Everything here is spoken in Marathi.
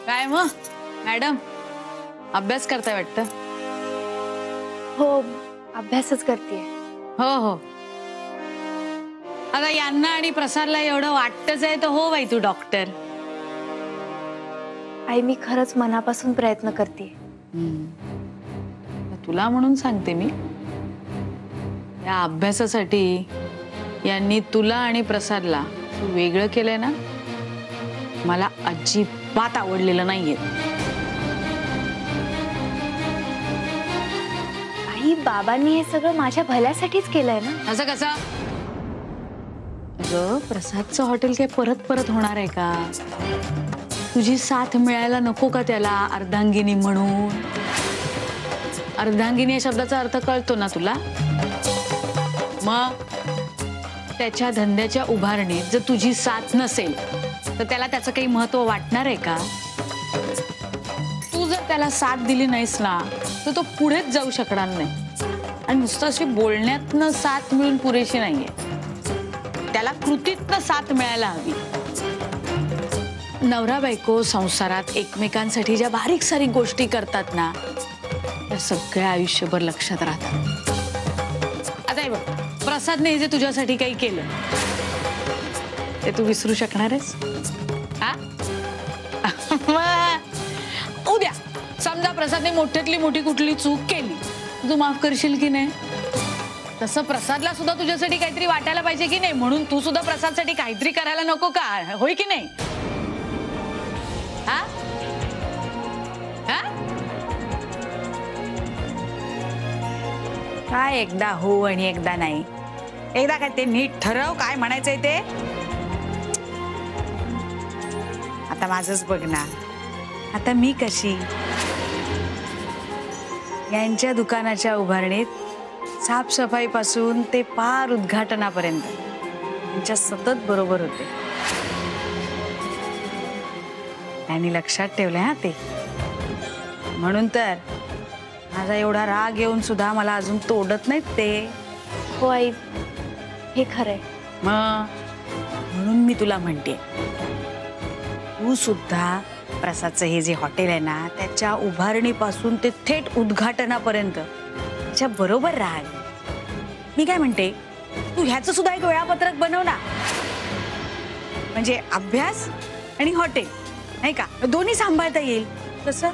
काय मग मॅडम अभ्यास करताय वाटतं? हो, अभ्यासच करतेय. हो हो. आता यांना आणि प्रसादला एवढं वाटतच आहे तर हो बाई तू डॉक्टर. आई मी खरंच मनापासून प्रयत्न करतेय. तुला म्हणून सांगते मी, या अभ्यासासाठी यांनी तुला आणि प्रसादला वेगळं केलंय ना, मला अजिबात आवडलेलं नाहीये. आई बाबांनी हे सगळं माझ्या भल्यासाठीच केलंय ना. असं कसं? अगं प्रसादचं हॉटेल काय परत परत होणार आहे का? तुझी साथ मिळायला नको का त्याला अर्धांगिनी म्हणून? अर्धांगिनी या शब्दाचा अर्थ कळतो ना तुला? मग त्याच्या धंद्याच्या उभारणीत जर तुझी साथ नसेल तर त्याला त्याचं काही महत्व वाटणार आहे का? तू जर त्याला साथ दिली नाहीस ना तर तो पुढेच जाऊ शकणार नाही. आणि नुसतं अशी बोलण्यातनं साथ मिळून पुरेशी नाहीये, त्याला कृतीतनं साथ मिळायला हवी. नवरा बायको संसारात एकमेकांसाठी ज्या बारीक सारीक गोष्टी करतात ना, त्या सगळ्या आयुष्यभर लक्षात राहतात. आता हे बघ, प्रसादने जे तुझ्यासाठी काही केलं ते तू विसरू शकणार आहेस? हा? उद्या समजा प्रसादने मोठ्यातली मोठी कुठली चूक केली, तू माफ करशील की नाही? तसं प्रसादला सुद्धा तुझ्यासाठी काहीतरी वाटायला पाहिजे की नाही, म्हणून तू सुद्धा प्रसादसाठी काहीतरी करायला नको का? होय की नाही? हा? हा? काय एकदा हो आणि एकदा नाही? एकदा काय ते नीट ठरव काय म्हणायचंय ते. आता माझंच बघ ना, आता मी कशी यांच्या दुकानाच्या उभारणीत साफसफाई पासून ते पार उद्घाटनापर्यंत त्यांच्या सतत बरोबर होते. त्यांनी लक्षात ठेवलंय हा ते. म्हणून तर माझा एवढा राग येऊन सुद्धा मला अजून तोडत नाहीत ते. हो आई, हे खरंय. मग म्हणून मी तुला म्हणते, तू सुद्धा प्रसादचं हे जे हॉटेल आहे ना, त्याच्या उभारणीपासून ते थेट उद्घाटनापर्यंत त्याच्या बरोबर राहा. मी काय म्हणते, तू ह्याचं सुद्धा एक वेळापत्रक बनव ना. म्हणजे अभ्यास आणि हॉटेल नाही का, दोन्ही सांभाळता येईल. कसं?